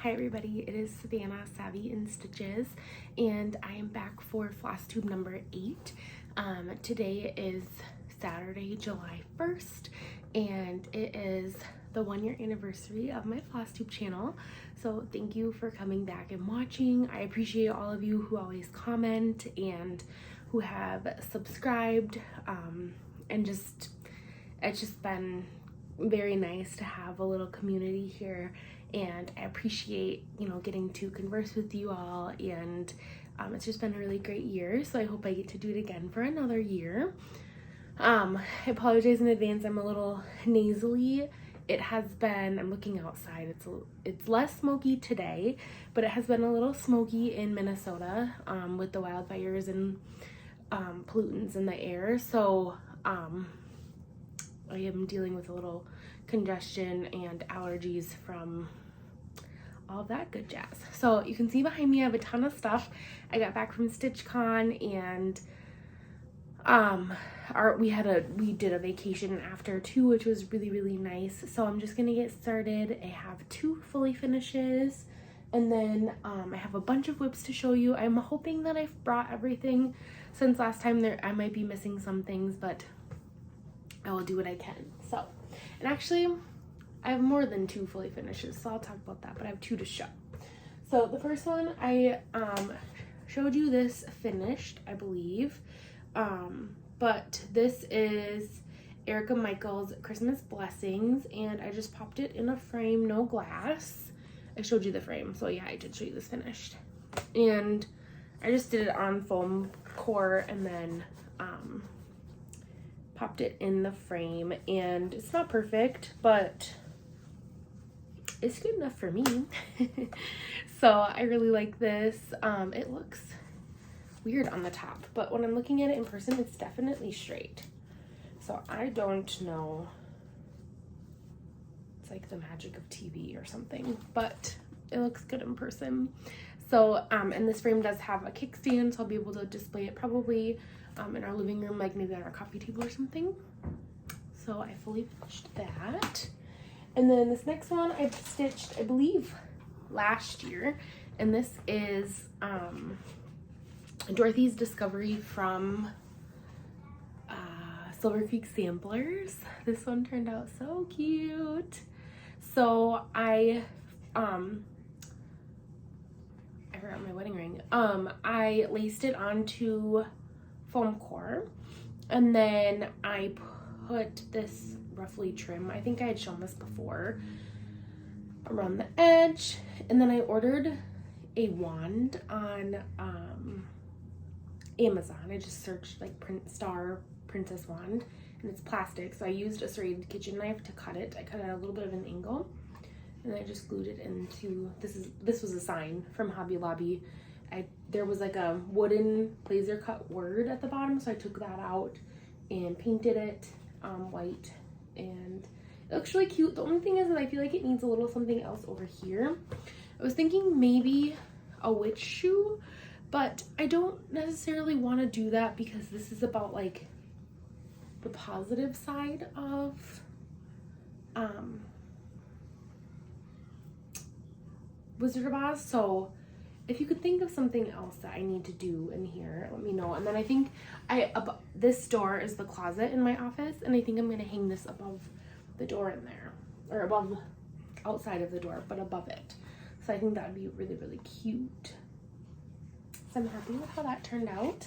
Hi everybody, it is Savannah, Savvy in Stitches, and I am back for FLOSSTUBE number 8. Today is Saturday, July 1st, and it is the 1-year anniversary of my FLOSSTUBE channel. So thank you for coming back and watching. I appreciate all of you who always comment and who have subscribed, and it's just been very nice to have a little community here, and I appreciate, getting to converse with you all, and it's just been a really great year, so I hope I get to do it again for another year. I apologize in advance, I'm a little nasally. It has been, I'm looking outside, it's less smoky today, but it has been a little smoky in Minnesota with the wildfires and pollutants in the air, so I am dealing with a little congestion and allergies from all of that good jazz. So you can see behind me I have a ton of stuff. I got back from StitchCon, and we did a vacation after too, which was really nice. So I'm just gonna get started. I have 2 fully finishes, and then I have a bunch of whips to show you. I'm hoping that I've brought everything. Since last time I might be missing some things, but I will do what I can. So, and actually I have more than 2 fully finishes, so I'll talk about that, but I have 2 to show. So the first one, I showed you this finished, I believe, but this is Erica Michael's Christmas Blessings, and I just popped it in a frame, no glass. I showed you the frame, so yeah, I did show you this finished. And I just did it on foam core and then popped it in the frame, and it's not perfect, but it's good enough for me. So I really like this. It looks weird on the top, but when I'm looking at it in person, it's definitely straight. So I don't know, it's like the magic of TV or something, but it looks good in person. So and this frame does have a kickstand, so I'll be able to display it probably in our living room, like maybe on our coffee table or something. So I fully finished that. And then this next one I stitched, I believe, last year, and this is Dorothys Discovery from Silver Creek Samplers. This one turned out so cute. So I forgot my wedding ring. I laced it onto foam core, and then I put this roughly trim, I think I had shown this before, around the edge, and then I ordered a wand on Amazon. I just searched like Star Princess wand, and it's plastic, so I used a serrated kitchen knife to cut it. I cut it at a little bit of an angle, and I just glued it into, this was a sign from Hobby Lobby. There was like a wooden laser cut word at the bottom, so I took that out and painted it white, and it looks really cute. The only thing is that I feel like it needs a little something else over here. I was thinking maybe a witch shoe, but I don't necessarily want to do that because this is about like the positive side of Wizard of Oz. So if you could think of something else that I need to do in here, let me know. And then I think this door is the closet in my office, and I think I'm gonna hang this above the door in there, or above, outside of the door, but above it. So I think that would be really cute. So I'm happy with how that turned out.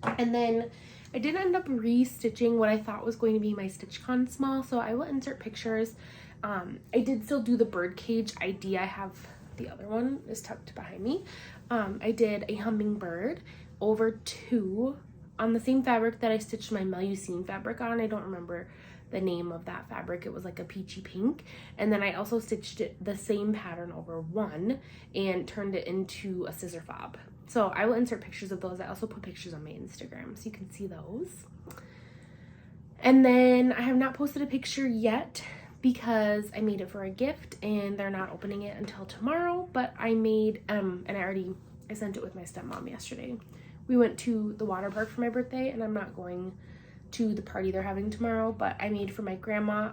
And then I did end up re-stitching what I thought was going to be my StitchCon small, so I will insert pictures. I did still do the birdcage idea. I have the other one is tucked behind me. I did a hummingbird over 2 on the same fabric that I stitched my Melusine fabric on. I don't remember the name of that fabric. It was like a peachy pink. And then I also stitched it the same pattern over 1 and turned it into a scissor fob. So I will insert pictures of those. I also put pictures on my Instagram, so you can see those. And then I have not posted a picture yet because I made it for a gift and they're not opening it until tomorrow, but I made, and I sent it with my stepmom yesterday. We went to the water park for my birthday, and I'm not going to the party they're having tomorrow, but I made for my grandma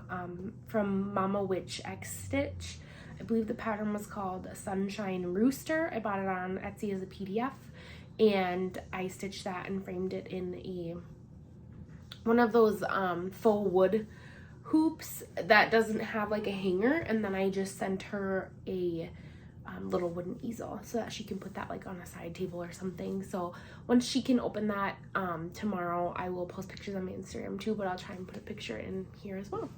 from Mama Witch X Stitch I believe the pattern was called Sunshine Rooster. I bought it on Etsy as a PDF, and I stitched that and framed it in one of those faux wood hoops that doesn't have like a hanger, and then I just sent her a little wooden easel so that she can put that like on a side table or something. So once she can open that tomorrow, I will post pictures on my Instagram too, but I'll try and put a picture in here as well.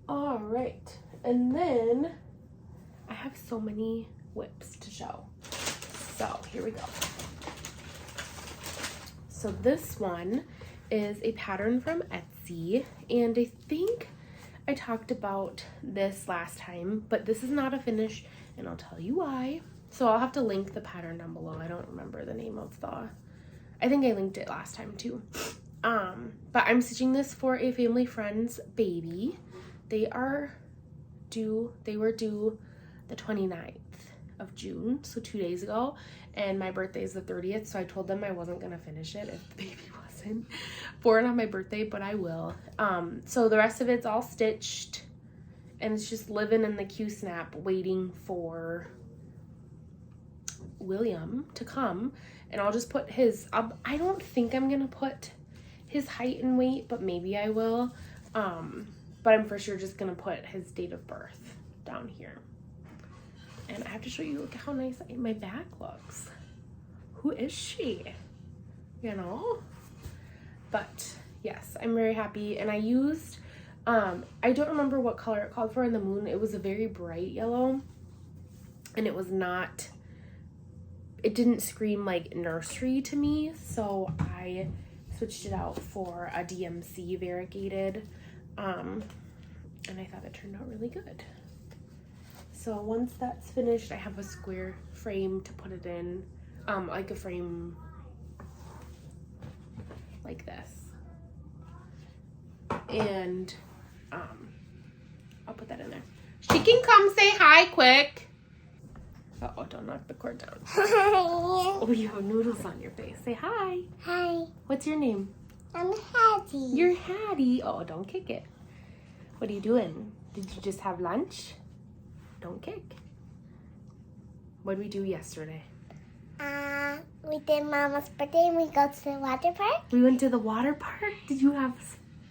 All right, and then I have so many whips to show. So here we go. So this one is a pattern from Etsy, and I think I talked about this last time, but this is not a finish, and I'll tell you why. So I'll have to link the pattern down below. I don't remember the name of I think I linked it last time too. But I'm stitching this for a family friend's baby. They were due the 29th of June, so 2 days ago, and my birthday is the 30th, so I told them I wasn't gonna finish it if the baby wasn't born on my birthday, but I will. So the rest of it's all stitched, and it's just living in the Q-snap waiting for William to come, and I'll just put his, I don't think I'm gonna put his height and weight, but maybe I will. But I'm for sure just gonna put his date of birth down here. And I have to show you, look how nice my back looks. Who is she? You know? But yes, I'm very happy. And I used, I don't remember what color it called for in the moon. It was a very bright yellow. And it was not, it didn't scream like nursery to me. So I switched it out for a DMC variegated. And I thought it turned out really good. So once that's finished, I have a square frame to put it in, like a frame like this. And I'll put that in there. She can come say hi quick. Uh-oh, don't knock the cord down. Oh, you have noodles on your face. Say hi. Hi. What's your name? I'm Hattie. You're Hattie. Oh, don't kick it. What are you doing? Did you just have lunch? Don't kick. What did we do yesterday? We did Mama's birthday and we go to the water park. We went to the water park? Did you have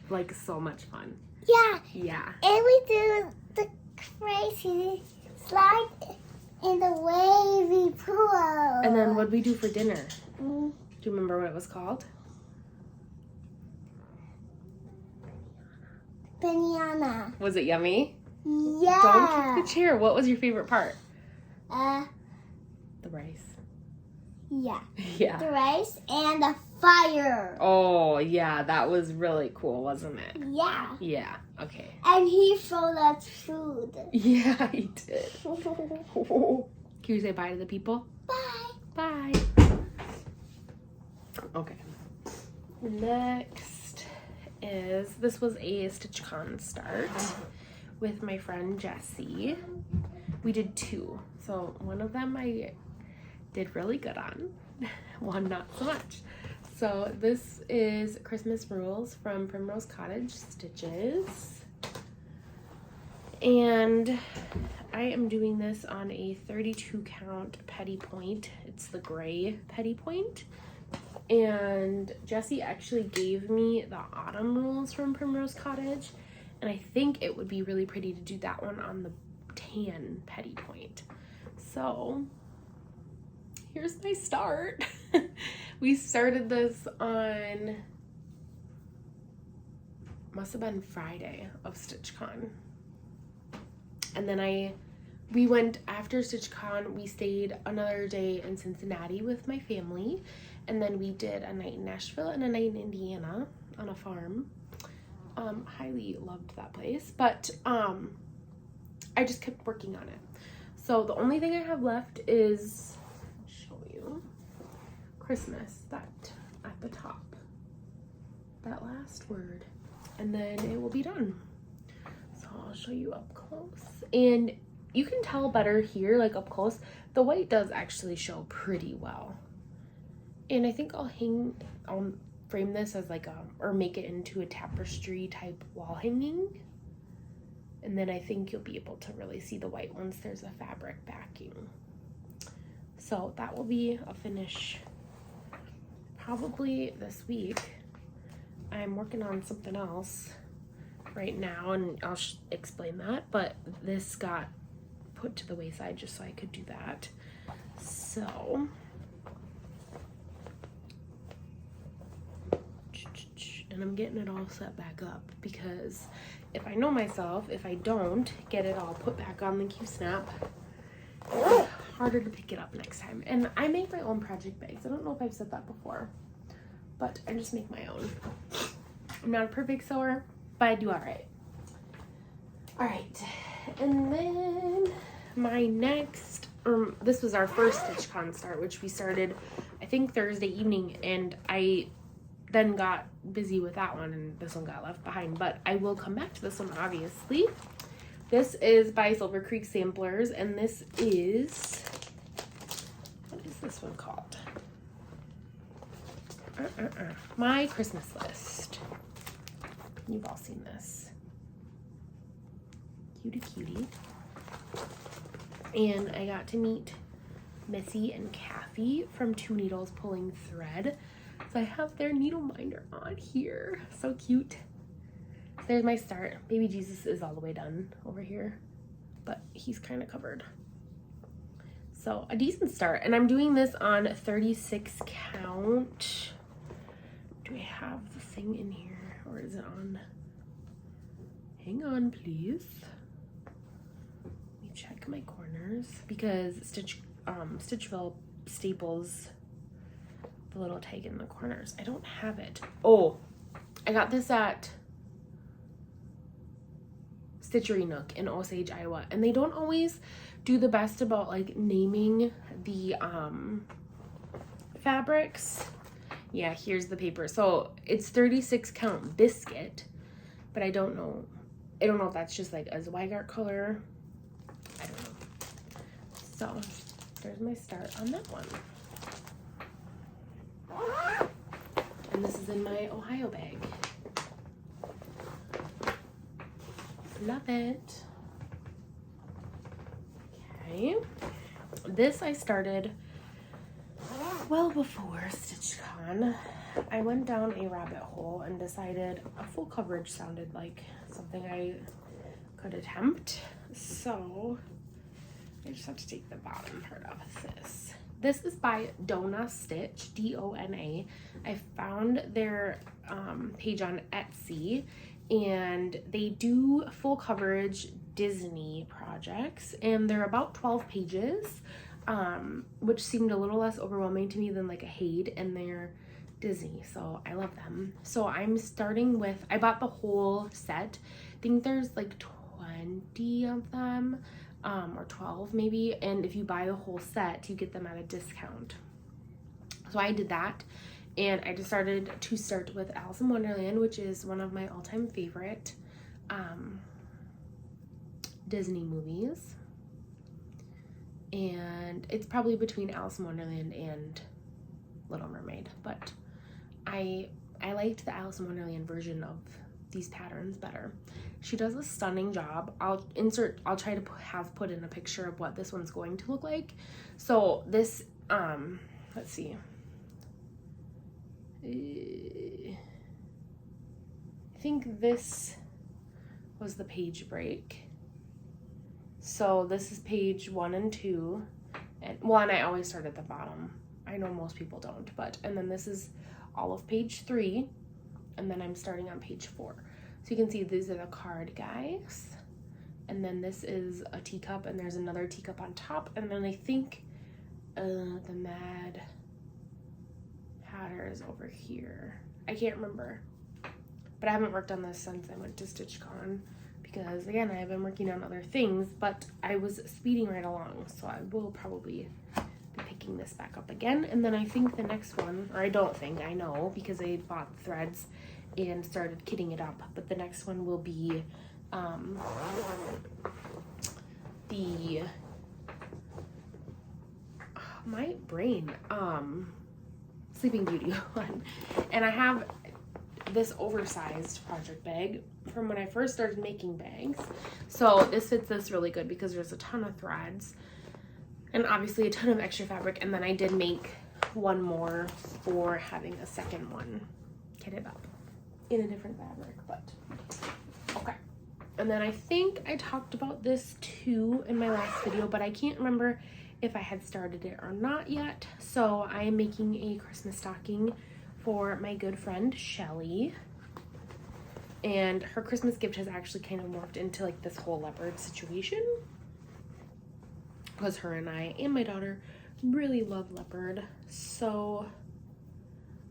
like so much fun? Yeah. Yeah. And we do the crazy slide in the wavy pool. And then what did we do for dinner? Mm. Do you remember what it was called? Banana. Was it yummy? Yeah. Don't kick the chair. What was your favorite part? The rice. Yeah. Yeah. The rice and the fire. Oh, yeah. That was really cool, wasn't it? Yeah. Yeah. Okay. And he showed us food. Yeah, he did. Can you say bye to the people? Bye. Bye. Okay. Next is, this was a StitchCon start with my friend Jessie. We did two. So one of them I did really good on. One not so much. So this is Christmas Rules from Primrose Cottage Stitches. And I am doing this on a 32 count petty point. It's the gray petty point. And Jessie actually gave me the autumn rules from Primrose Cottage, and I think it would be really pretty to do that one on the tan petty point. So here's my start. We started this on, must have been Friday of StitchCon. And then we went after StitchCon, we stayed another day in Cincinnati with my family. And then we did a night in Nashville and a night in Indiana on a farm. Highly loved that place. But I just kept working on it. So the only thing I have left is, show you, Christmas, that at the top. That last word. And then it will be done. So I'll show you up close. And you can tell better here, like up close. The white does actually show pretty well. And I think I'll frame this as like or make it into a tapestry type wall hanging. And then I think you'll be able to really see the white once there's a fabric backing. So that will be a finish probably this week. I'm working on something else right now, and I'll explain that, but this got put to the wayside just so I could do that. So and I'm getting it all set back up, because if I know myself, if I don't get it all put back on the Q-snap, it's harder to pick it up next time. And I make my own project bags. I don't know if I've said that before, but I just make my own. I'm not a perfect sewer, but I do all right. All right, and then my next, this was our first StitchCon start, which we started, I think, Thursday evening, and I then got busy with that one, and this one got left behind, but I will come back to this one, obviously. This is by Silver Creek Samplers, and this is, what is this one called? My Christmas List. You've all seen this. Cutie cutie. And I got to meet Missy and Kathy from Two Needles Pulling Thread. So I have their needle minder on here. So cute. So there's my start. Baby Jesus is all the way done over here, but he's kind of covered. So a decent start. And I'm doing this on 36 count. Do I have the thing in here, or is it on? Hang on, please. Let me check my corners, because Stitchville staples the little tag in the corners. I don't have it. Oh, I got this at Stitchery Nook in Osage, Iowa, and they don't always do the best about like naming the fabrics. Yeah, here's the paper. So it's 36 count biscuit, but I don't know if that's just like a Zweigart color. I don't know. So there's my start on that one. And this is in my Ohio bag. Love it. Okay. This I started well before StitchCon. I went down a rabbit hole and decided a full coverage sounded like something I could attempt. So I just have to take the bottom part of this. This is by Donna Stitch, D-O-N-A. I found their page on Etsy, and they do full coverage Disney projects, and they're about 12 pages, which seemed a little less overwhelming to me than like a Hade, and they're Disney, so I love them. So I'm starting with, I bought the whole set. I think there's like 20 of them. Or 12 maybe, and if you buy the whole set you get them at a discount. So I did that, and I decided to start with Alice in Wonderland, which is one of my all-time favorite Disney movies, and it's probably between Alice in Wonderland and Little Mermaid, but I liked the Alice in Wonderland version of these patterns better. She does a stunning job. I'll try to have put in a picture of what this one's going to look like. So this, let's see. I think this was the page break. So this is page 1 and 2. And I always start at the bottom. I know most people don't, and then this is all of page 3. And then I'm starting on page 4. So you can see these are the card guys, and then this is a teacup, and there's another teacup on top, and then I think the Mad Hatter is over here. I can't remember, but I haven't worked on this since I went to StitchCon, because again I've been working on other things, but I was speeding right along, so I will probably be picking this back up again. And then I think the next one, or I don't think, I know, because I bought threads and started kitting it up, but the next one will be the my brain Sleeping Beauty one. And I have this oversized project bag from when I first started making bags. So this fits this really good because there's a ton of threads and obviously a ton of extra fabric. And then I did make one more for having a second one kitted up in a different fabric, but okay. And then I think I talked about this too in my last video, but I can't remember if I had started it or not yet. So I am making a Christmas stocking for my good friend Shelly, and her Christmas gift has actually kind of morphed into like this whole leopard situation because her and I and my daughter really love leopard. So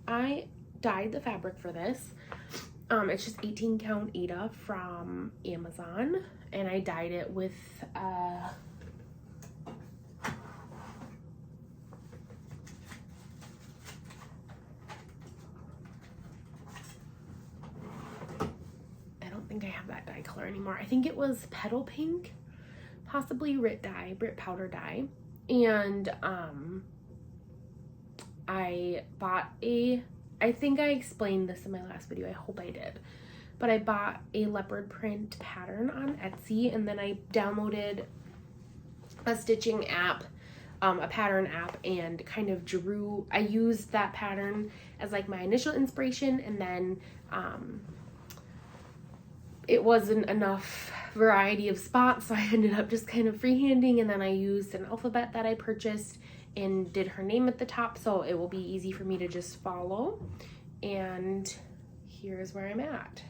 I dyed the fabric for this. It's just 18 count Aida from Amazon, and I dyed it with I think I have that dye color anymore. I think it was Petal Pink, possibly Rit powder dye. And I bought I think I explained this in my last video, I hope I did, but I bought a leopard print pattern on Etsy, and then I downloaded a stitching app, a pattern app, and kind of I used that pattern as like my initial inspiration, and then it wasn't enough variety of spots, so I ended up just kind of freehanding, and then I used an alphabet that I purchased and did her name at the top, so it will be easy for me to just follow. And here's where I'm at.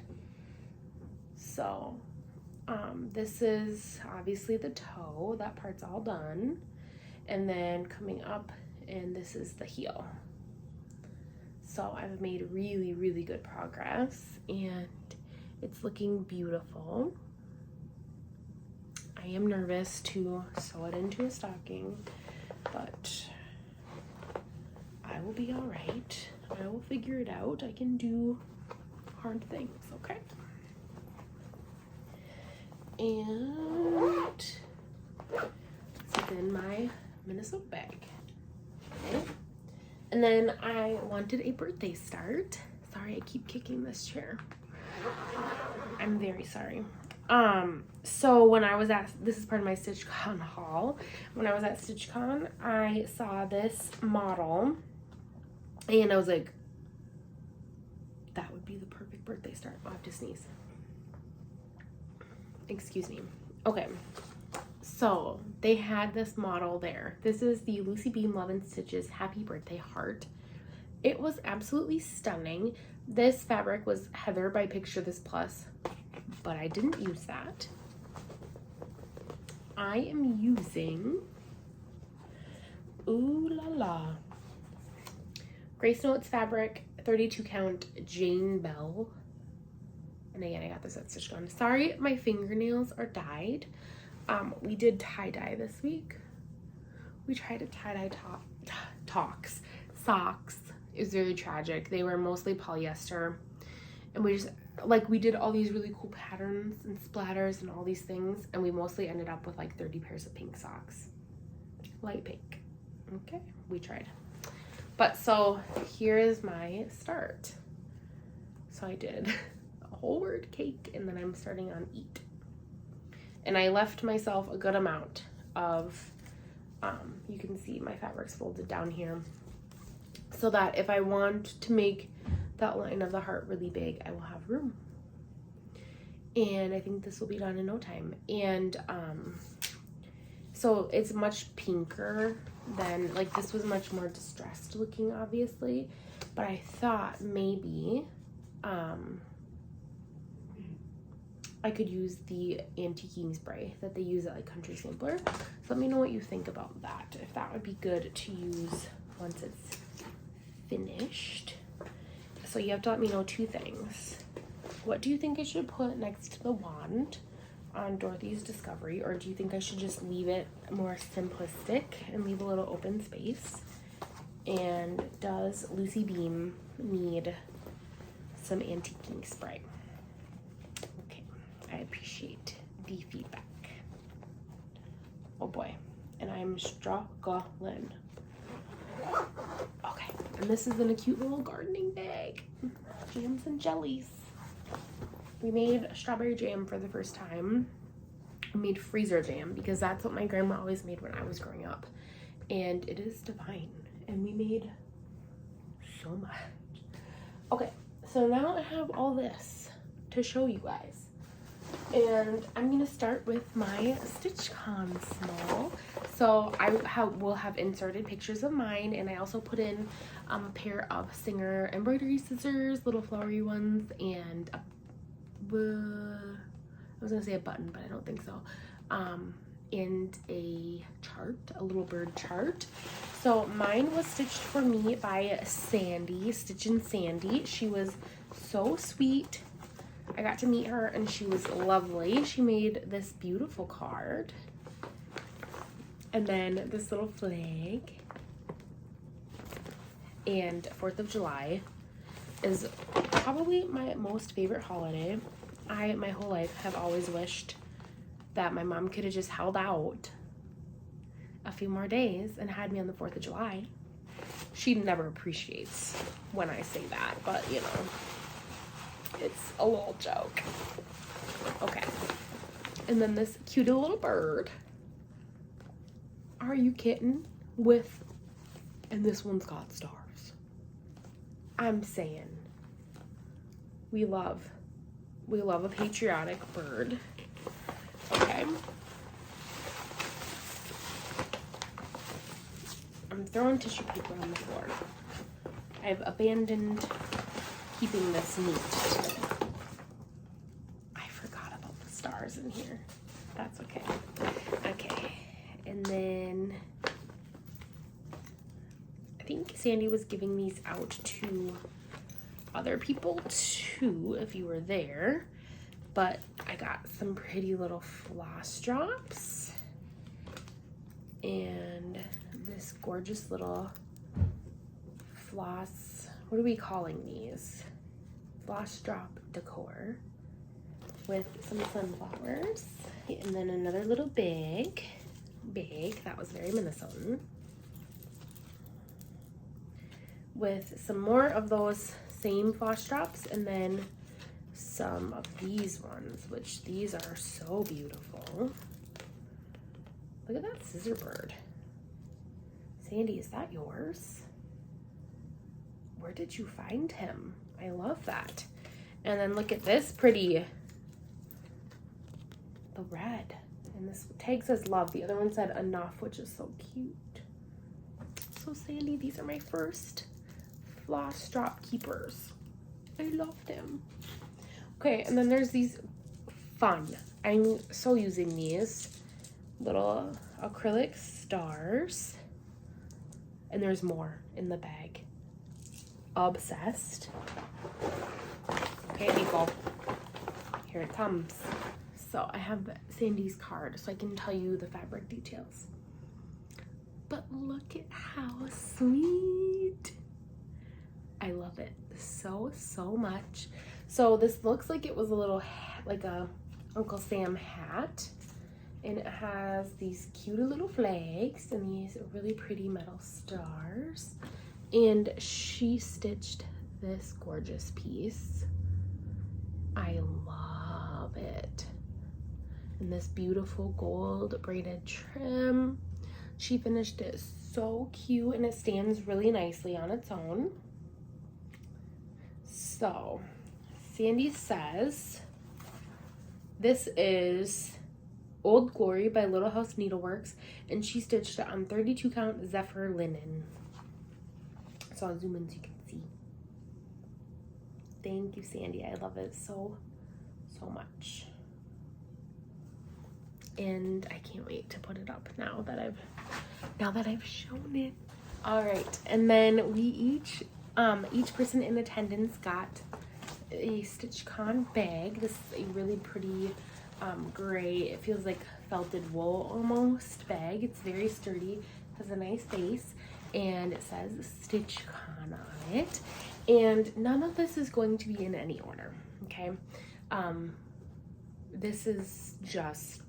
So this is obviously the toe, that part's all done, and then coming up, and this is the heel. So I've made really, really good progress, and it's looking beautiful. I am nervous to sew it into a stocking, but I will be all right. I will figure it out. I can do hard things, okay? And it's in my Minnesota bag. Okay. And then I wanted a birthday start. Sorry, I keep kicking this chair. I'm very sorry. So when I was this is part of my StitchCon haul. When I was at StitchCon, I saw this model, and I was like, that would be the perfect birthday start. I'll have to sneeze. Excuse me. Okay. So they had this model there. This is the Lucy Beam Love and Stitches Happy Birthday Heart. It was absolutely stunning. This fabric was Heather by Picture This Plus, but I didn't use that. I am using, ooh la la, Grace Notes fabric, 32 count Jane Bell. And again, I got this at StitchCon. Sorry, my fingernails are dyed. We did tie-dye this week. We tried to tie-dye socks. It was very tragic. They were mostly polyester, and we did all these really cool patterns and splatters and all these things, and we mostly ended up with like 30 pairs of pink socks, light pink. Okay, we tried. But so here is my start. So I did a whole word cake, and then I'm starting on eat. And I left myself a good amount of, you can see my fabric's folded down here, so that if I want to make that line of the heart really big, I will have room. And I think this will be done in no time. And so it's much pinker than, like, this was much more distressed looking, obviously, but I thought maybe I could use the antiquing spray that they use at like Country Sampler. So let me know what you think about that, if that would be good to use once it's finished. So you have to let me know two things. What do you think I should put next to the wand on Dorothys Discovery, or do you think I should just leave it more simplistic and leave a little open space? And does Lucy Beam need some antiquing spray? Okay, I appreciate the feedback. Oh boy, and I'm struggling. Okay, And this is in a cute little gardening bag. Jams and jellies. We made strawberry jam for the first time. We made freezer jam because that's what my grandma always made when I was growing up. And it is divine. And we made so much. Okay, so now I have all this to show you guys. And I'm gonna start with my StitchCon small. So I will have inserted pictures of mine, and I also put in a pair of Singer embroidery scissors, little flowery ones, and I was gonna say a button, but I don't think so. And a chart, a little bird chart. So mine was stitched for me by Sandy, Stitchin' Sandy. She was so sweet. I got to meet her and she was lovely. She made this beautiful card. And then this little flag. And 4th of July is probably my most favorite holiday. I, my whole life, have always wished that my mom could have just held out a few more days and had me on the 4th of July. She never appreciates when I say that, but you know, it's a little joke. Okay. And then this cute little bird. Are you kidding? With, and this one's got stars. I'm saying, we love a patriotic bird. Okay. I'm throwing tissue paper on the floor. I've abandoned keeping this neat. I forgot about the stars in here. That's okay. Okay. And then I think Sandy was giving these out to other people too, if you were there. But I got some pretty little floss drops and this gorgeous little floss, what are we calling these? Floss drop decor with some sunflowers. And then another little bag, that was very Minnesotan, with some more of those same floss drops, and then some of these ones, which these are so beautiful. Look at that scissor bird. Sandy, is that yours? Where did you find him? I love that. And then look at this pretty, the red. And this tag says love. The other one said enough, which is so cute. So Sandy, these are my first floss drop keepers. I love them. Okay, and then there's these fun. I'm so using these little acrylic stars. And there's more in the bag. Obsessed. Okay, people. Here it comes. So I have Sandy's card so I can tell you the fabric details. But look at how sweet. I love it so much. So this looks like it was a little, like a Uncle Sam hat. And it has these cute little flags and these really pretty metal stars. And she stitched this gorgeous piece. I love it. And this beautiful gold braided trim. She finished it so cute and it stands really nicely on its own. So, Sandy says, this is Old Glory by Little House Needleworks, and she stitched it on 32 count Zephyr linen. So I'll zoom in so you can see. Thank you, Sandy. I love it so much. And I can't wait to put it up now that I've shown it. All right, and then we each person in attendance got a StitchCon bag. This is a really pretty gray, it feels like felted wool almost bag. It's very sturdy, has a nice base, and it says StitchCon on it. And none of this is going to be in any order, okay? This is just,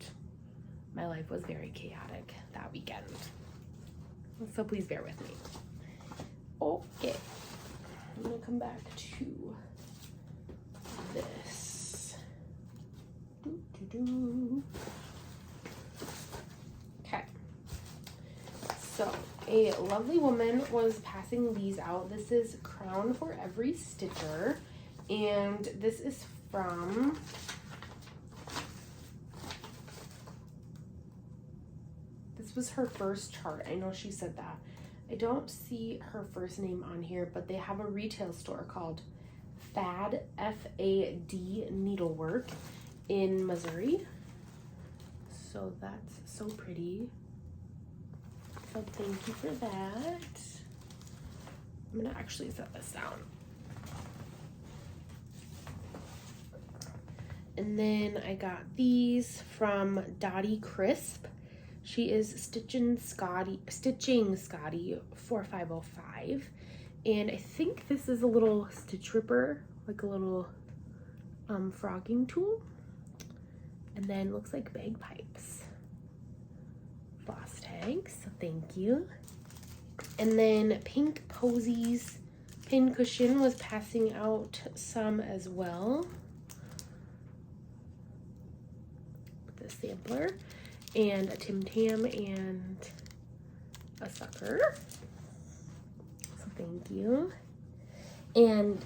my life was very chaotic that weekend. So please bear with me. Okay. I'm gonna come back to this. Okay. So a lovely woman was passing these out. This is Crown for Every Stitcher. And this is from this was her first chart. I know she said that. I don't see her first name on here, but they have a retail store called Fad, F-A-D Needlework in Missouri. So that's so pretty. So thank you for that. I'm gonna actually set this down. And then I got these from Dottie Crisp. She is Stitching Scotty 4505. And I think this is a little stitch ripper, like a little frogging tool. And then looks like bagpipes. Floss tags, so thank you. And then Pink Posies Pin Cushion was passing out some as well. The sampler. And a Tim Tam and a sucker. So thank you. And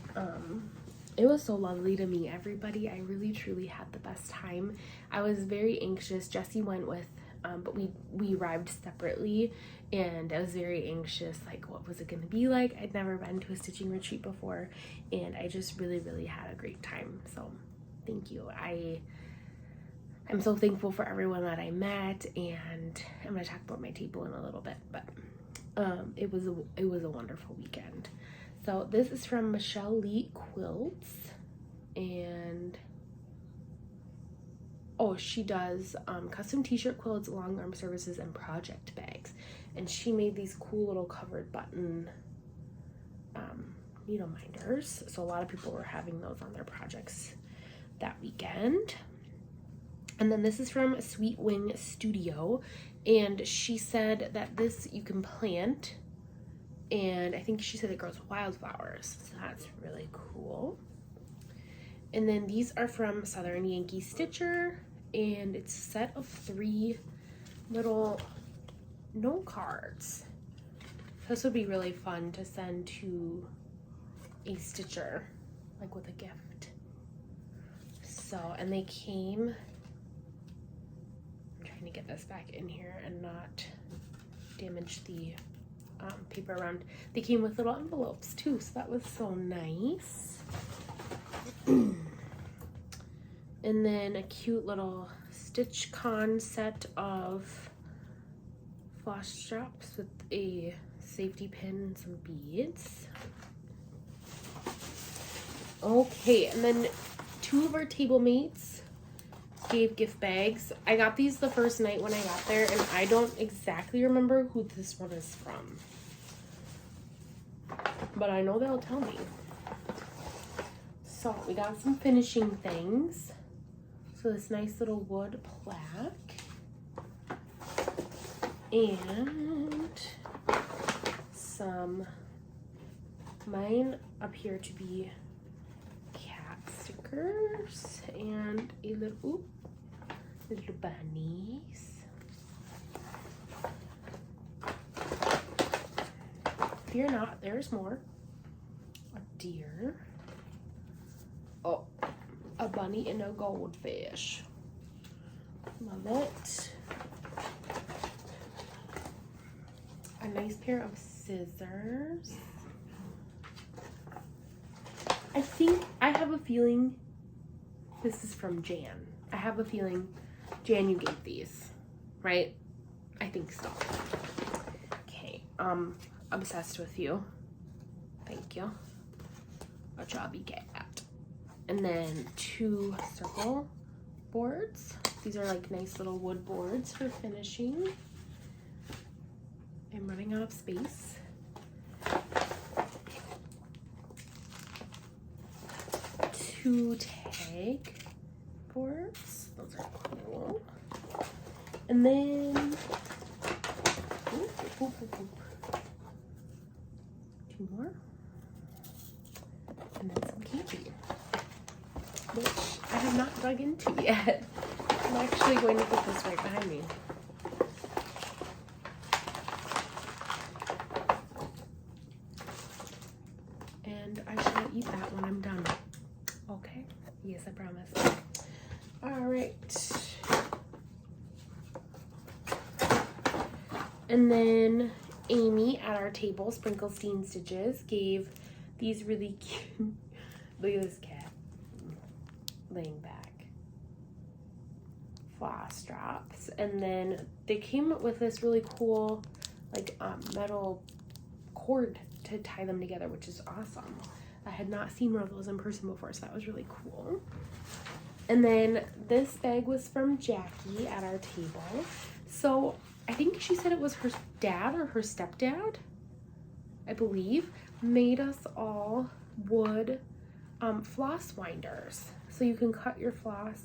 it was so lovely to meet everybody. I really truly had the best time. I was very anxious. Jessie went with, but we arrived separately, and I was very anxious, like what was it gonna be like? I'd never been to a stitching retreat before, and I just really had a great time. So thank you. I'm so thankful for everyone that I met, and I'm gonna talk about my table in a little bit, but it was a wonderful weekend. So this is from Michelle Lee Quilts, and she does custom t-shirt quilts, long arm services, and project bags, and she made these cool little covered button needle minders. So a lot of people were having those on their projects that weekend. And then this is from Sweet Wing Studio, and she said that this you can plant, and I think she said it grows wildflowers, so that's really cool. And then these are from Southern Yankee Stitcher, and it's a set of 3 little note cards. This would be really fun to send to a stitcher, like with a gift. So, and they came, to get this back in here and not damage the paper around. They came with little envelopes too, so that was so nice. And then a cute little StitchCon set of floss straps with a safety pin and some beads. Okay, and then 2 of our table mates gave gift bags. I got these the first night when I got there, and I don't exactly remember who this one is from, but I know they'll tell me. So we got some finishing things. So this nice little wood plaque, and some, mine appear to be cat stickers, and a little bunnies. Fear not, there's more. A deer. Oh, a bunny and a goldfish. Love it. A nice pair of scissors. I have a feeling this is from Jan. I have a feeling, Jan, you gave these, right? I think so. Okay, obsessed with you. Thank you. A chubby cat. And then 2 circle boards. These are like nice little wood boards for finishing. I'm running out of space. 2 tag boards. Those are cool. And then 2 2 more. And then some candy, which I have not dug into yet. I'm actually going to put this right behind me. And I shall eat that when I'm done. Okay? Yes, I promise. Alright. And then Amy at our table, Sprinklestein Stitches, gave these really cute, look at this cat laying back, floss drops. And then they came with this really cool like metal cord to tie them together, which is awesome. I had not seen one of those in person before, so that was really cool. And then this bag was from Jackie at our table. So I think she said it was her dad or her stepdad, I believe, made us all wood floss winders. So you can cut your floss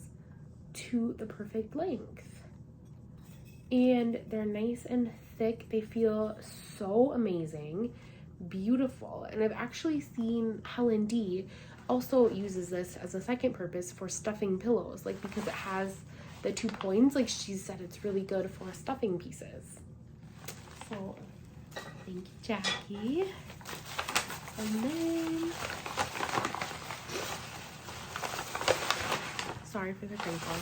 to the perfect length. And they're nice and thick. They feel so amazing, beautiful. And I've actually seen Helen D also uses this as a second purpose for stuffing pillows, like because it has the 2 points. Like she said, it's really good for stuffing pieces. So thank you, Jackie. And then, sorry for the crinkle.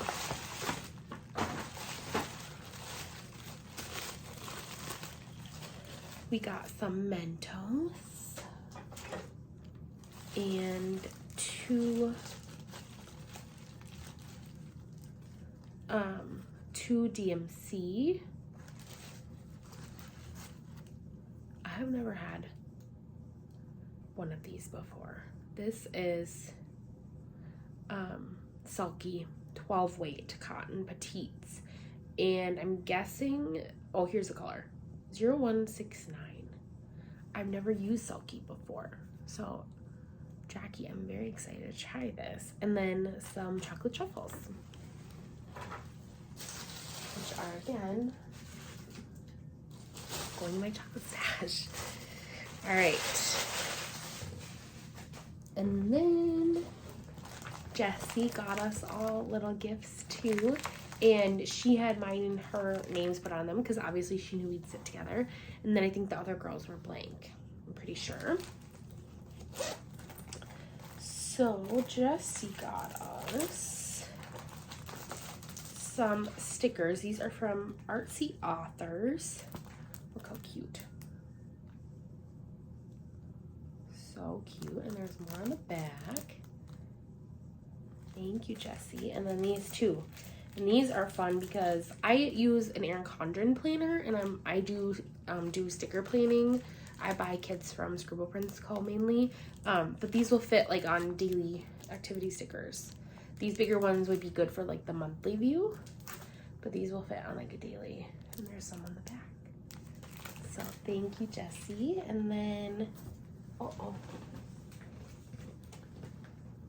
We got some Mentos and 2 DMC. I have never had one of these before. This is Sulky 12 weight cotton petites, and I'm guessing, oh, here's the color, 0169. I've never used Sulky before, so Jackie, I'm very excited to try this. And then some chocolate truffles, which are again going in my chocolate stash. All right. And then Jessie got us all little gifts too. And she had mine and her names put on them because obviously she knew we'd sit together. And then I think the other girls were blank, I'm pretty sure. So Jessie got us some stickers. These are from Artsy Authors. Look how cute. So cute. And there's more on the back. Thank you, Jessie. And then these two. And these are fun because I use an Erin Condren planner, and I do sticker planning. I buy kits from Scribble Prints Co. mainly, but these will fit like on daily activity stickers. These bigger ones would be good for like the monthly view, but these will fit on like a daily. And there's some on the back. So thank you, Jessie. And then,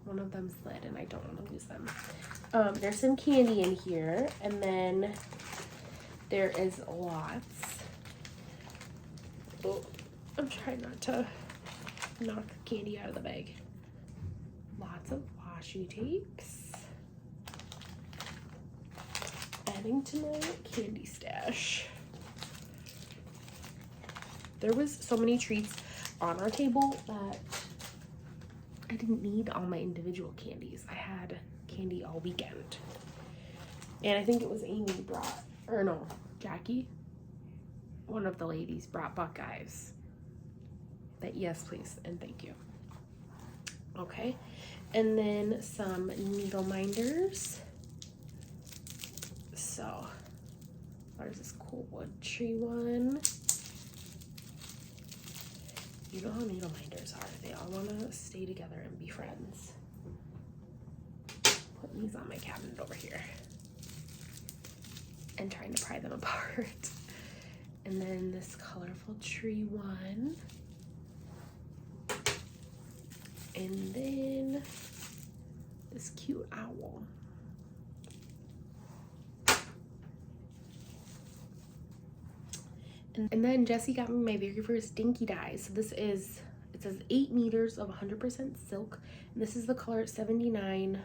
one of them slid and I don't want to lose them. There's some candy in here, and then there is lots. Oh, I'm trying not to knock candy out of the bag. Lots of washi tapes. Adding to my candy stash. There was so many treats on our table that I didn't need all my individual candies. I had candy all weekend. And I think it was Amy brought, or no, Jackie, one of the ladies brought Buckeyes. But yes, please, and thank you. Okay, and then some needle minders. So, there's this cool wood tree one. You know how needle minders are. They all want to stay together and be friends. Putting these on my cabinet over here. And trying to pry them apart. And then this colorful tree one. And then this cute owl. And then Jessie got me my very first Dinky die. So this is It says 8 meters of 100% silk. And this is the color 79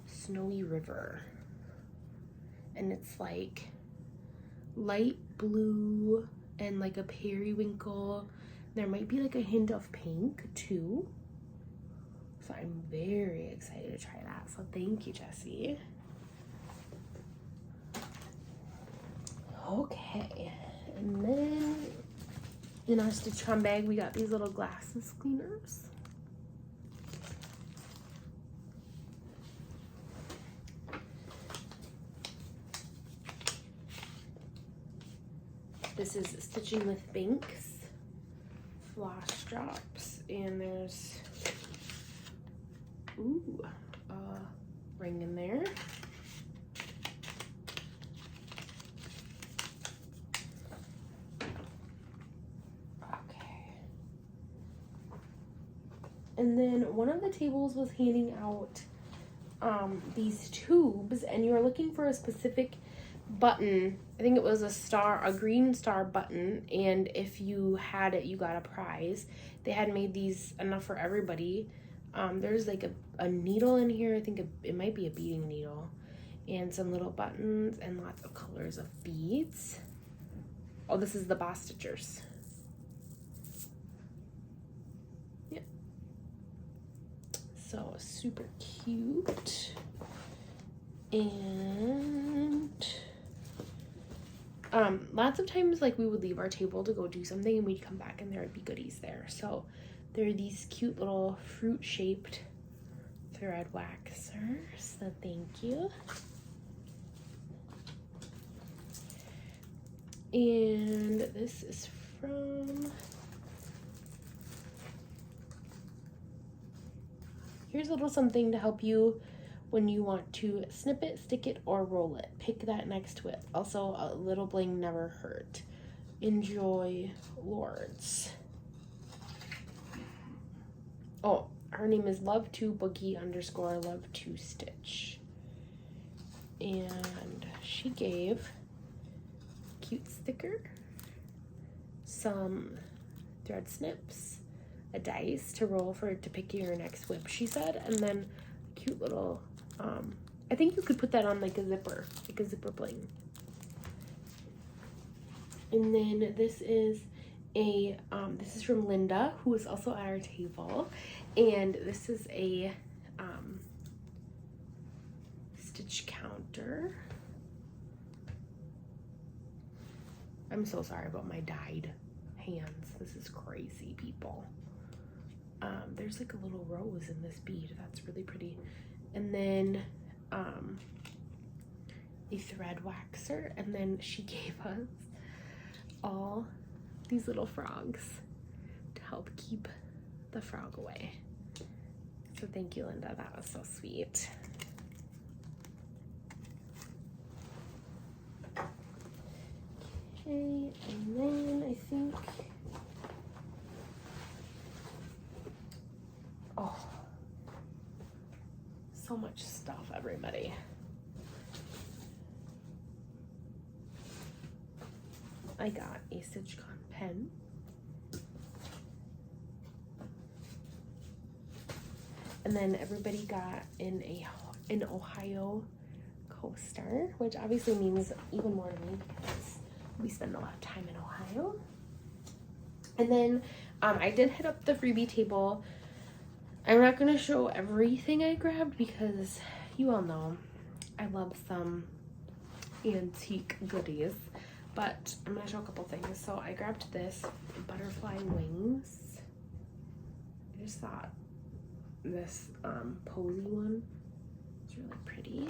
Snowy River. And it's like light blue and like a periwinkle. There might be like a hint of pink too. So I'm very excited to try that. So thank you, Jessie. Okay, and then in our StitchCon bag, we got these little glasses cleaners. This is Stitching with Banks, floss drops, and there's, ooh, a ring in there. And then one of the tables was handing out these tubes, and you were looking for a specific button. I think it was a green star button, and if you had it, you got a prize. They had made these enough for everybody. There's like a needle in here. I think it might be a beading needle, and some little buttons and lots of colors of beads. Oh, this is the Boss Stitchers. So super cute. And lots of times like we would leave our table to go do something and we'd come back and there would be goodies there. So there are these cute little fruit shaped thread waxers. So thank you. And this is from, here's a little something to help you when you want to snip it, stick it, or roll it. Pick that next to it. Also, a little bling never hurt. Enjoy, Lords. Oh, her name is love2boogie_love2stitch. And she gave a cute sticker, some thread snips, a dice to roll for it to pick your next whip, she said, and then a cute little, I think you could put that on like a zipper bling. And then this is this is from Linda, who is also at our table, and this is a stitch counter. I'm so sorry about my dyed hands. This is crazy, people. There's like a little rose in this bead. That's really pretty. And then a thread waxer, and then she gave us all these little frogs to help keep the frog away. So thank you, Linda. That was so sweet. Okay, and then I think, oh, so much stuff, everybody. I got a StitchCon pen. And then everybody got an Ohio coaster, which obviously means even more to me because we spend a lot of time in Ohio. And then I did hit up the freebie table. I'm not going to show everything I grabbed because you all know I love some antique goodies. But I'm going to show a couple things. So I grabbed this butterfly wings. I just thought this posy one is really pretty.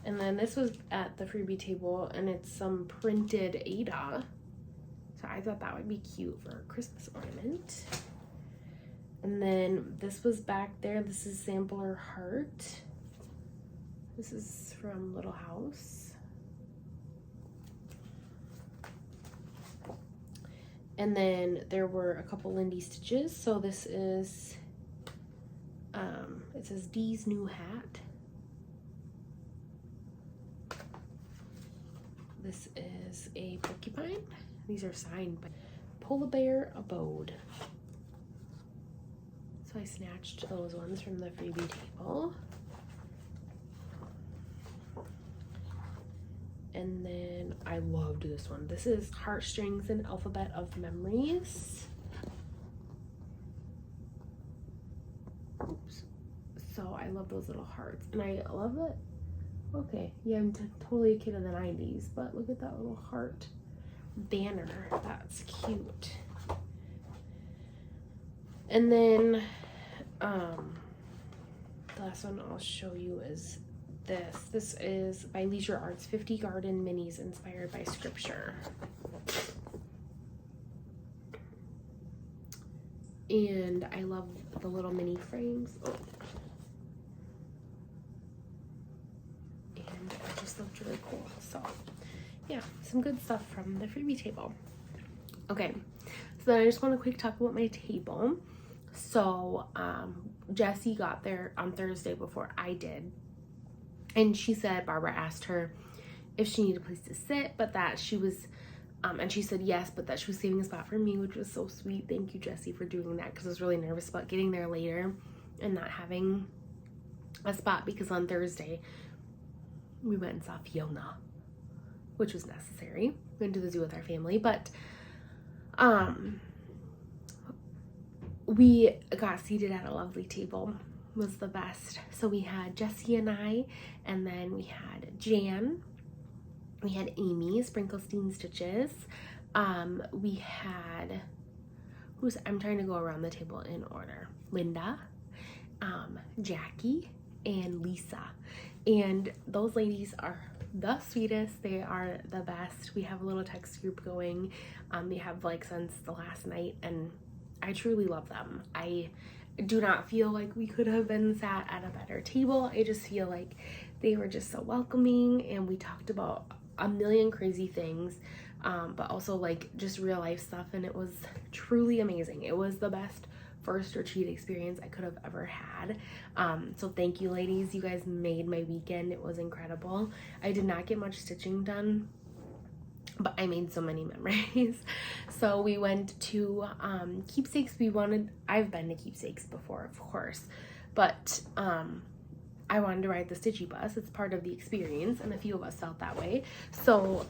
And then this was at the freebie table, and it's some printed Ada. So I thought that would be cute for a Christmas ornament. And then this was back there. This is Sampler Heart. This is from Little House. And then there were a couple Lindy stitches. So this is, it says Dee's New Hat. this is a porcupine. These are signed by Polar Bear Abode. So I snatched those ones from the Freebie Table. And then I loved this one. This is Heartstrings and Alphabet of Memories. Oops. So I love those little hearts. And I love it. Okay, yeah, I'm totally a kid of the 90s, but look at that little heart banner. That's cute. And then the last one I'll show you is this. This is by Leisure Arts, 50 Garden Minis inspired by scripture. And I love the little mini frames. Oh. And it just looked really cool. So yeah, some good stuff from the Freebie Table. Okay, so then I just want to quick talk about my table. So Jessie got there on Thursday before I did. And she said, Barbara asked her if she needed a place to sit, but that she was, and she said yes, but that she was saving a spot for me, which was so sweet. Thank you, Jessie, for doing that, because I was really nervous about getting there later and not having a spot, because on Thursday we went and saw Fiona, which was necessary. We went to the zoo with our family, but we got seated at a lovely table. Was the best. So we had Jessie and I, and then we had Jan, we had Amy, Sprinklestein Stitches, we had, I'm trying to go around the table in order, Linda, Jackie, and Lisa. And those ladies are the sweetest. They are the best. We have a little text group going. They have like since the last night, and I truly love them. I do not feel like we could have been sat at a better table. I just feel like they were just so welcoming, and we talked about a million crazy things, but also like just real life stuff, and it was truly amazing. It was the best first retreat experience I could have ever had. So thank you, ladies. You guys made my weekend. It was incredible. I did not get much stitching done, but I made so many memories. So we went to Keepsakes. I've been to Keepsakes before, of course, but I wanted to ride the Stitchy bus. It's part of the experience, and a few of us felt that way. So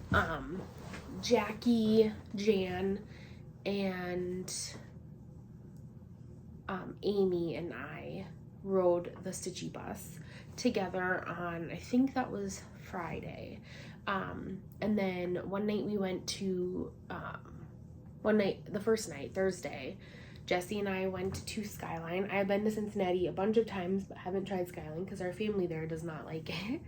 Jackie, Jan, and Amy and I rode the Stitchy bus together on, I think that was Friday. And then one night we went to, the first night, Thursday, Jessie and I went to Skyline. I've been to Cincinnati a bunch of times, but haven't tried Skyline because our family there does not like it.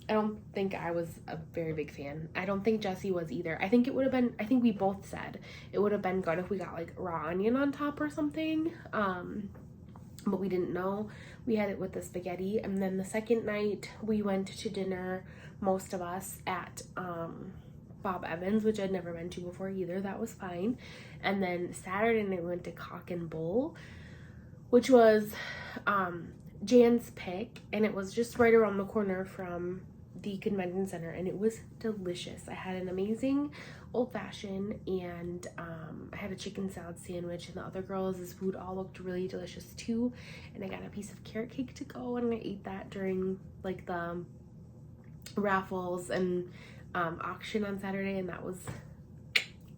I don't think I was a very big fan. I don't think Jessie was either. I think we both said it would have been good if we got like raw onion on top or something. But we didn't know. We had it with the spaghetti. And then the second night we went to dinner, most of us, at Bob Evans, which I'd never been to before either. That was fine. And then Saturday night we went to Cock and Bull, which was Jan's pick, and it was just right around the corner from the convention center, and it was delicious. I had an amazing old-fashioned, and I had a chicken salad sandwich, and the other girls' food all looked really delicious too. And I got a piece of carrot cake to go, and I ate that during like the raffles and auction on Saturday, and that was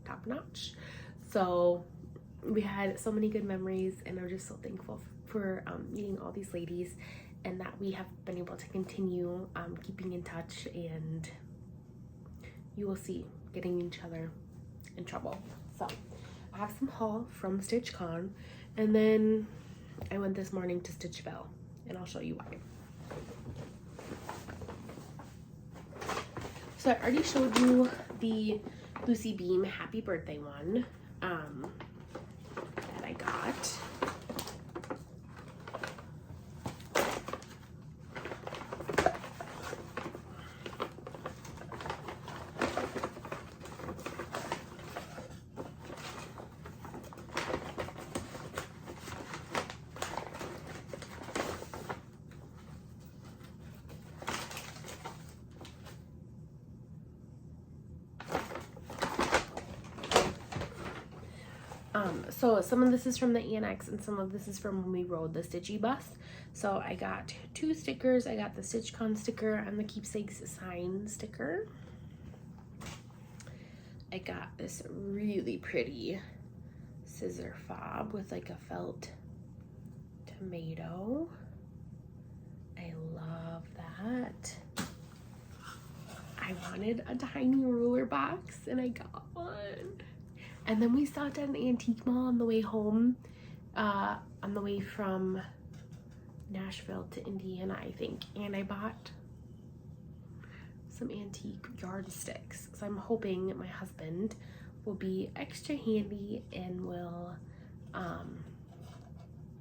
top notch. So we had so many good memories, and I'm just so thankful for meeting all these ladies, and that we have been able to continue keeping in touch, and you will see, getting each other in trouble. So I have some haul from StitchCon, and then I went this morning to Stitchville, and I'll show you why. So I already showed you the Lucy Beam Happy Birthday one that I got. So some of this is from the Annex and some of this is from when we rode the Stitchy bus. So I got 2 stickers. I got the StitchCon sticker and the Keepsakes sign sticker. I got this really pretty scissor fob with like a felt tomato. I love that. I wanted a tiny ruler box and I got one. And then we stopped at an antique mall on the way home, on the way from Nashville to Indiana, I think. And I bought some antique yardsticks. So I'm hoping my husband will be extra handy and will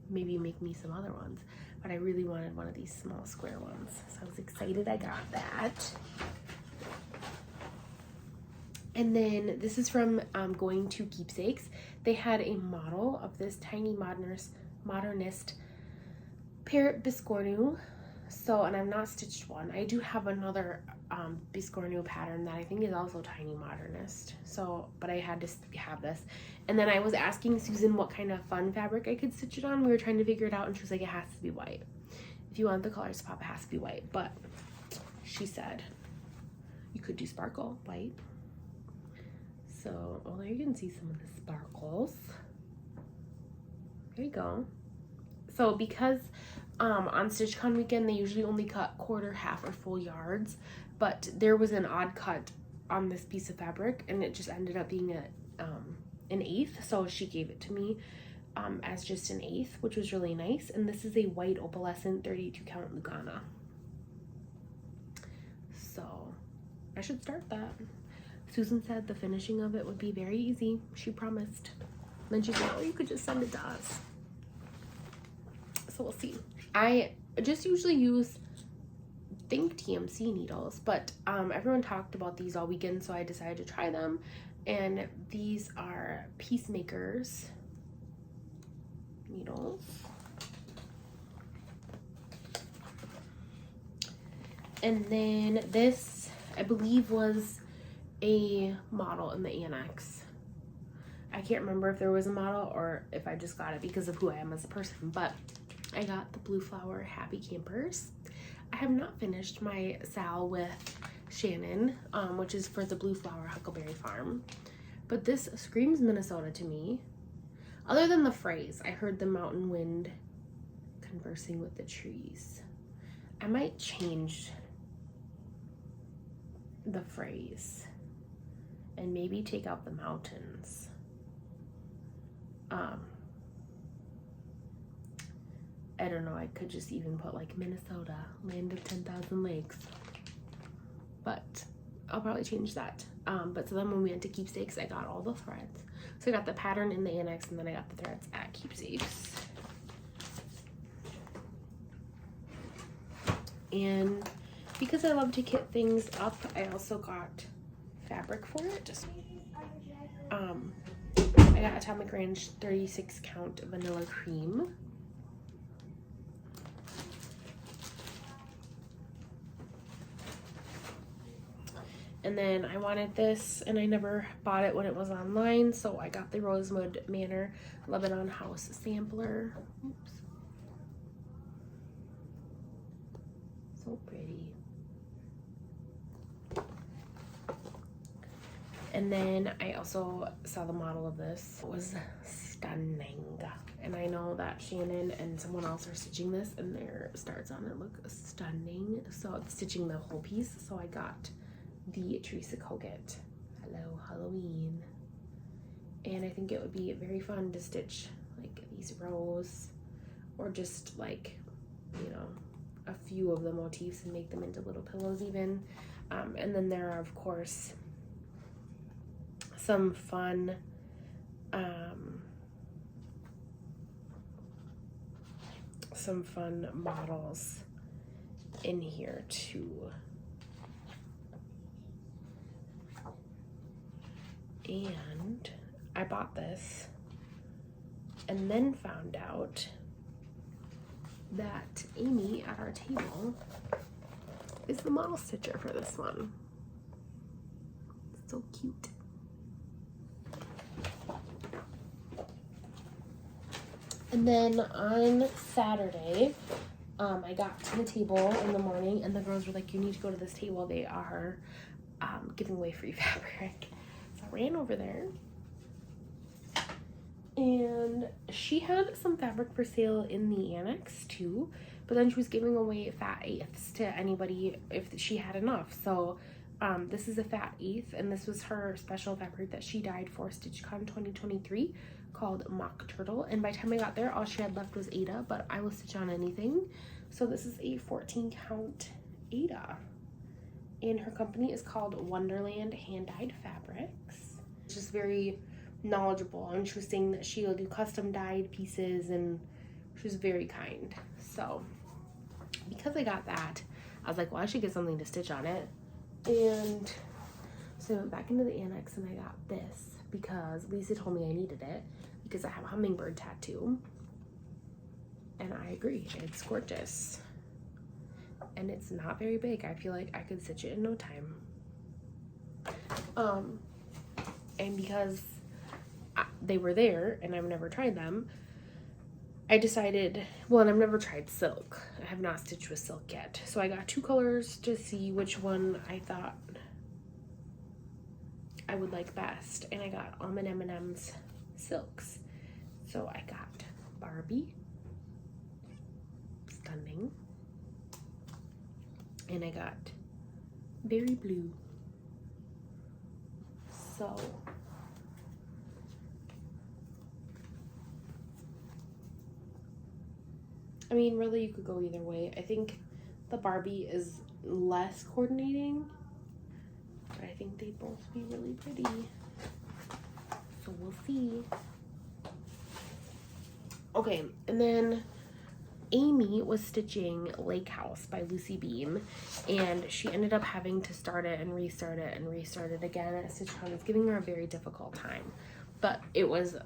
maybe make me some other ones. But I really wanted one of these small square ones. So I was excited I got that. And then this is from Going to Keepsakes. They had a model of this tiny modernist parrot biscornu. So, and I've not stitched one. I do have another biscornu pattern that I think is also tiny modernist. So, but I had to have this. And then I was asking Susan what kind of fun fabric I could stitch it on. We were trying to figure it out and she was like, it has to be white. If you want the colors to pop, it has to be white. But she said you could do sparkle white. So, well, there you can see some of the sparkles. There you go. So because on StitchCon weekend, they usually only cut quarter, half, or full yards, but there was an odd cut on this piece of fabric and it just ended up being an eighth. So she gave it to me as just an eighth, which was really nice. And this is a white opalescent 32 count Lugana. So I should start that. Susan said the finishing of it would be very easy. She promised. Then she said, oh, you could just send it to us. So we'll see. I just usually use, TMC needles, but everyone talked about these all weekend, so I decided to try them. And these are Peacemakers needles. And then this, I believe, was a model in the Annex. I can't remember if there was a model or if I just got it because of who I am as a person, but I got the Blue Flower Happy Campers. I have not finished my sal with Shannon, which is for the Blue Flower Huckleberry Farm, but this screams Minnesota to me. Other than the phrase, I heard the mountain wind conversing with the trees. I might change the phrase and maybe take out the mountains. I don't know, I could just even put like Minnesota, land of 10,000 lakes. But I'll probably change that. But so then when we went to Keepsakes, I got all the threads. So I got the pattern in the Annex and then I got the threads at Keepsakes. And because I love to kit things up, I also got fabric for it. I got Atomic Ranch 36 count vanilla cream. And then I wanted this and I never bought it when it was online, so I got the Rosewood Manor Lebanon House sampler. Oops. So pretty. And then I also saw the model of this. It was stunning. And I know that Shannon and someone else are stitching this and their starts on it look stunning. So it's stitching the whole piece. So I got the Teresa Kogut Hello Halloween. And I think it would be very fun to stitch like these rows or just like, you know, a few of the motifs and make them into little pillows even. And then there are, of course, some fun models in here too. And I bought this and then found out that Amy at our table is the model stitcher for this one. So cute. And then on Saturday, I got to the table in the morning and the girls were like, you need to go to this table. They are giving away free fabric. So I ran over there. And she had some fabric for sale in the annex too. But then she was giving away fat eighths to anybody if she had enough. So this is a fat eighth, and this was her special fabric that she dyed for StitchCon 2023 called Mock Turtle. And by the time I got there, all she had left was Ada, but I will stitch on anything. So this is a 14 count Ada. And her company is called Wonderland Hand Dyed Fabrics. It's just very knowledgeable, and she was saying that she'll do custom dyed pieces, and she was very kind. So because I got that, I was like, well, I should get something to stitch on it. And so I went back into the annex and I got this because Lisa told me I needed it because I have a hummingbird tattoo, and I agree, it's gorgeous. And it's not very big. I feel like I could stitch it in no time. And because they were there and I've never tried them, I decided, well, and I've never tried silk. I have not stitched with silk yet. So I got 2 colors to see which one I thought I would like best. And I got Almond M&M's silks. So I got Barbie, stunning, and I got Berry Blue. So I mean, really, you could go either way. I think the Barbie is less coordinating, but I think they both be really pretty. So we'll see. Okay, and then Amy was stitching Lake House by Lucy Beam, and she ended up having to start it and restart it and restart it again at StitchCon. It's giving her a very difficult time, but it was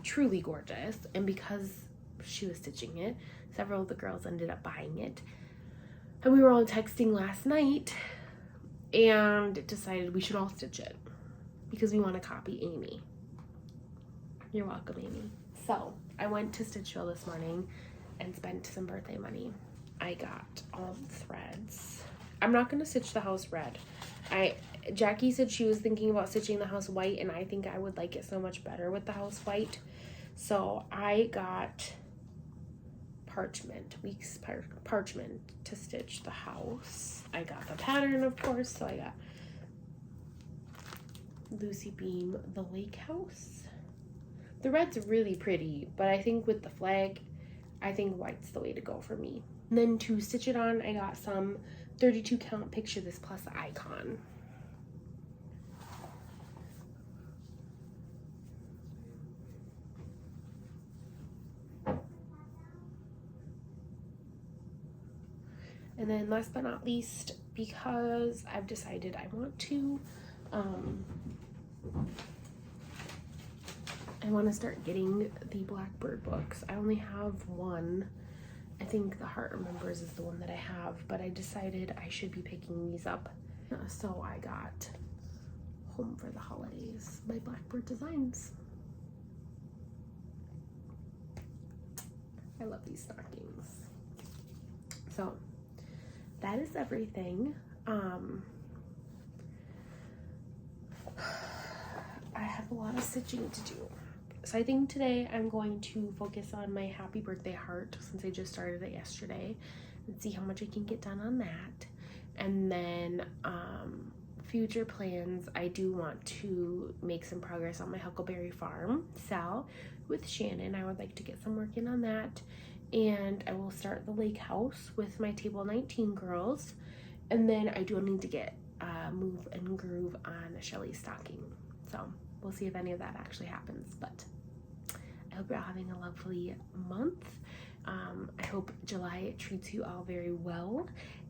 truly gorgeous. And because she was stitching it, several of the girls ended up buying it, and we were all texting last night and decided we should all stitch it because we want to copy Amy. You're welcome, Amy. So I went to Stitchville this morning and spent some birthday money. I got all the threads. I'm not gonna stitch the house red. Jackie said she was thinking about stitching the house white, and I think I would like it so much better with the house white. So I got parchment, weeks parchment to stitch the house. I got the pattern, of course, so I got Lucy Beam, the Lake House. The red's really pretty, but I think with the flag, I think white's the way to go for me. And then to stitch it on, I got some 32 count Picture This Plus icon. And then last but not least, because I've decided I want to start getting the Blackbird books. I only have one. I think the Heart Remembers is the one that I have, but I decided I should be picking these up. So I got Home for the Holidays by Blackbird Designs. I love these stockings. So that is everything. I have a lot of stitching to do. So I think today I'm going to focus on my happy birthday heart, since I just started it yesterday, and see how much I can get done on that. And then future plans, I do want to make some progress on my Huckleberry Farm sale with Shannon. I would like to get some work in on that. And I will start the Lake House with my Table 19 girls. And then I do need to get Move and Groove on Shelly's stocking. So we'll see if any of that actually happens. But I hope you're all having a lovely month. I hope July treats you all very well.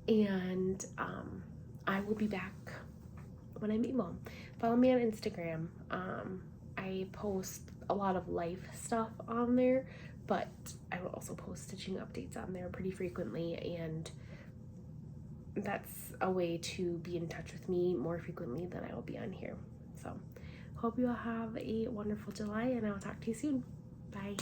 And I will be back when I'm able. Follow me on Instagram. I post a lot of life stuff on there, but I will also post stitching updates on there pretty frequently, and that's a way to be in touch with me more frequently than I will be on here. So hope you all have a wonderful July, and I'll talk to you soon. Bye.